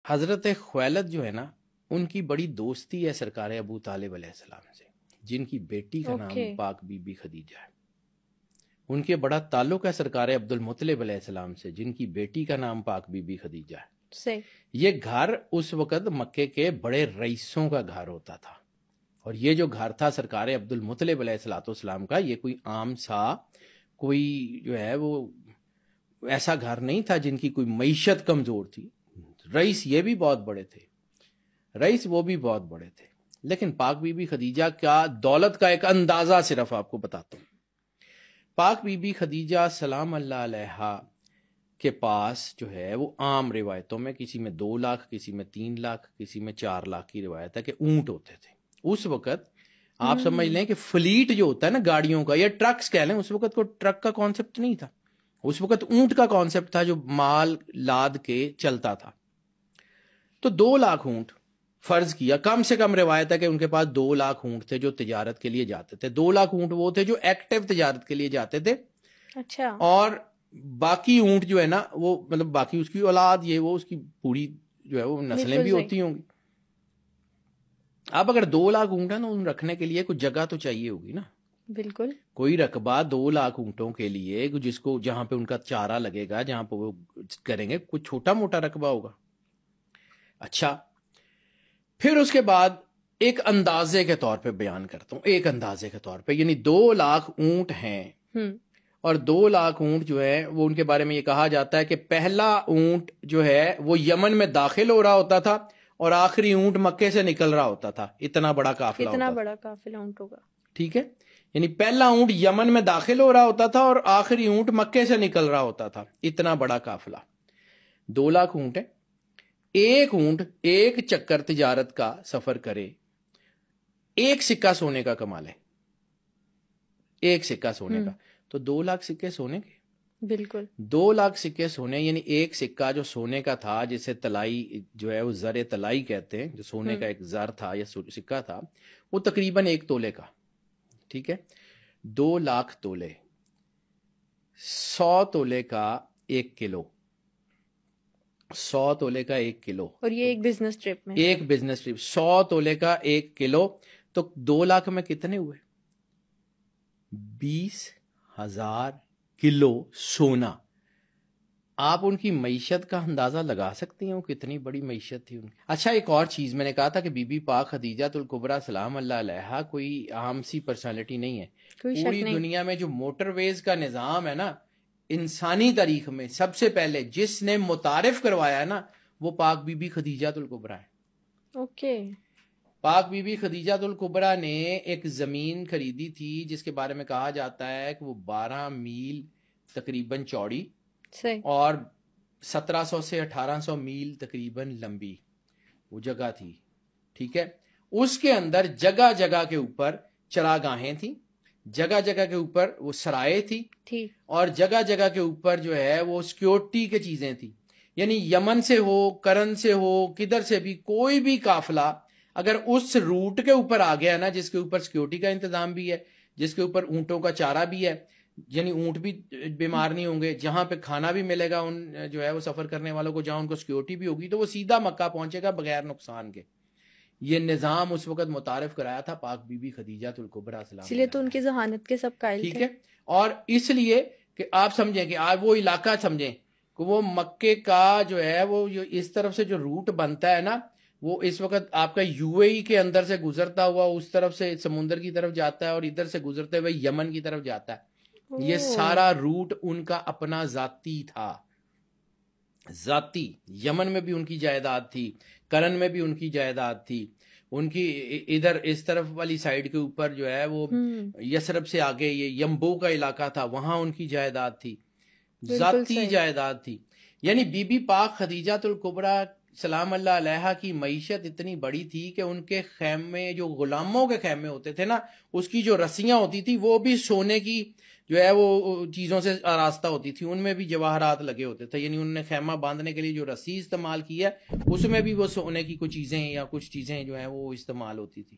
حضرت خویلد جو ہے نا، ان کی بڑی دوستی ہے سرکار ابو طالب علیہ السلام سے، جن کی بیٹی کا نام پاک بی بی خدیجہ ہے. ان کے بڑا تعلق ہے سرکار عبد المطلب علیہ السلام سے، جن کی بیٹی کا نام پاک بی بی خدیجہ ہے. یہ گھر اس وقت مکے کے بڑے رئیسوں کا گھر ہوتا تھا، اور یہ جو گھر تھا سرکار عبد المطلب علیہ السلام کا، یہ کوئی عام سا کوئی جو ہے وہ ایسا گھر نہیں تھا جن کی کوئی معیشت کمزور تھی. رئیس یہ بھی بہت بڑے تھے، رئیس وہ بھی بہت بڑے تھے. لیکن پاک بی بی خدیجہ کا دولت کا ایک اندازہ صرف آپ کو بتاتا ہوں. پاک بی بی خدیجہ سلام اللہ علیہا کے پاس جو ہے وہ عام روایتوں میں کسی میں 2 لاکھ، کسی میں 3 لاکھ، کسی میں 4 لاکھ کی روایت ہے کہ اونٹ ہوتے تھے. اس وقت آپ سمجھ لیں کہ فلیٹ جو ہوتا ہے نا گاڑیوں کا یا ٹرکس کہہ لیں، اس وقت کو ٹرک کا کانسیپٹ نہیں تھا، اس وقت اونٹ کا کانسیپٹ تھا جو مال لاد کے چلتا تھا. تو 2 لاکھ اونٹ فرض کیا، کم سے کم روایت ہے کہ ان کے پاس 2 لاکھ اونٹ تھے جو تجارت کے لیے جاتے تھے. 2 لاکھ اونٹ وہ تھے جو ایکٹیو تجارت کے لیے جاتے تھے. اچھا. اور باقی اونٹ جو ہے نا وہ مطلب باقی اس کی اولاد یہ وہ اس کی پوری جو ہے وہ نسلیں بھی ہوتی ہوں گی. اب اگر 2 لاکھ اونٹ ہے نا، ان رکھنے کے لیے کچھ جگہ تو چاہیے ہوگی نا. بالکل. کوئی رقبہ 2 لاکھ اونٹوں کے لیے جس کو جہاں پہ ان کا چارہ لگے گا، جہاں پہ وہ کریں گے، کچھ چھوٹا موٹا رقبہ ہوگا. اچھا، پھر اس کے بعد ایک اندازے کے طور پہ بیان کرتا ہوں، ایک اندازے کے طور پہ، یعنی 2 لاکھ اونٹ ہیں، اور 2 لاکھ اونٹ جو ہے وہ ان کے بارے میں یہ کہا جاتا ہے کہ پہلا اونٹ جو ہے وہ یمن میں داخل ہو رہا ہوتا تھا اور آخری اونٹ مکے سے نکل رہا ہوتا تھا. اتنا بڑا قافلہ، اتنا بڑا قافلہ اونٹ ہوگا. ٹھیک ہے، یعنی پہلا اونٹ یمن میں داخل ہو رہا ہوتا تھا اور آخری اونٹ مکے سے نکل رہا ہوتا تھا. اتنا بڑا قافلہ. 2 لاکھ اونٹ ہے. ایک اونٹ ایک چکر تجارت کا سفر کرے، 1 سکہ سونے کا کما لے، 1 سکہ سونے کا، تو 2 لاکھ سکے سونے کے. بالکل. 2 لاکھ سکے سونے، یعنی 1 سکہ جو سونے کا تھا، جسے طلائی جو ہے وہ زر طلائی کہتے ہیں، جو سونے کا ایک زر تھا یا سکہ تھا، وہ تقریباً 1 تولے کا. ٹھیک ہے، 2 لاکھ تولے، 100 تولے کا 1 کلو، 100 تولے کا 1 کلو. اور یہ ایک بزنس ٹرپ میں، ایک بزنس ٹرپ 100 تولے کا 1 کلو، تو 2 لاکھ میں کتنے ہوئے؟ 20,000 کلو سونا. آپ ان کی معیشت کا اندازہ لگا سکتے ہیں کتنی بڑی معیشت تھی ان کی. اچھا، ایک اور چیز میں نے کہا تھا کہ بی بی پاک خدیجہ الکبریٰ سلام اللہ علیہا کوئی عام سی پرسنالٹی نہیں ہے. پوری دنیا میں جو موٹر ویز کا نظام ہے نا، انسانی تاریخ میں سب سے پہلے جس نے متعارف کروایا ہے نا، وہ پاک بی بی خدیجہ الکبریٰ ہے. اوکے. پاک بی بی خدیجہ الکبریٰ نے ایک زمین خریدی تھی جس کے بارے میں کہا جاتا ہے کہ وہ 12 میل تقریباً چوڑی اور 1700 سے 1800 میل تقریباً لمبی وہ جگہ تھی. ٹھیک ہے، اس کے اندر جگہ جگہ کے اوپر چراگاہیں تھیں، جگہ جگہ کے اوپر وہ سرائے تھی، اور جگہ جگہ کے اوپر جو ہے وہ سیکیورٹی کی چیزیں تھی. یعنی یمن سے ہو، کرن سے ہو، کدھر سے بھی کوئی بھی قافلہ اگر اس روٹ کے اوپر آ گیا نا، جس کے اوپر سیکیورٹی کا انتظام بھی ہے، جس کے اوپر اونٹوں کا چارہ بھی ہے، یعنی اونٹ بھی بیمار نہیں ہوں گے، جہاں پہ کھانا بھی ملے گا ان جو ہے وہ سفر کرنے والوں کو، جہاں ان کو سیکیورٹی بھی ہوگی، تو وہ سیدھا مکہ پہنچے گا بغیر نقصان کے. یہ نظام اس وقت متعارف کرایا تھا پاک بی بی خدیجہ الکبریٰ سلام. اس لیے تو ان کی ذہانت کے سب قائل تھے. ٹھیک ہے، اور اس لیے کہ آپ سمجھیں کہ آپ وہ علاقہ سمجھیں کہ وہ مکے کا جو ہے وہ اس طرف سے جو روٹ بنتا ہے نا، وہ اس وقت آپ کا یو اے ای کے اندر سے گزرتا ہوا اس طرف سے سمندر کی طرف جاتا ہے، اور ادھر سے گزرتے ہوئے یمن کی طرف جاتا ہے. یہ سارا روٹ ان کا اپنا ذاتی تھا، ذاتی. یمن میں بھی ان کی جائیداد تھی، کرن میں بھی ان کی جائیداد تھی، ان کی ادھر اس طرف والی سائیڈ کے اوپر جو ہے وہ یسرب سے آگے یہ یمبو کا علاقہ تھا، وہاں ان کی جائیداد تھی، ذاتی جائیداد تھی. یعنی بی بی پاک خدیجہ الکبریٰ سلام اللہ علیہا کی معیشت اتنی بڑی تھی کہ ان کے خیمے، جو غلاموں کے خیمے ہوتے تھے نا، اس کی جو رسیاں ہوتی تھی وہ بھی سونے کی جو ہے وہ چیزوں سے آراستہ ہوتی تھی، ان میں بھی جواہرات لگے ہوتے تھے. یعنی انہوں نے خیمہ باندھنے کے لیے جو رسی استعمال کی ہے، اس میں بھی وہ سونے کی کچھ چیزیں یا کچھ چیزیں جو ہیں وہ استعمال ہوتی تھی.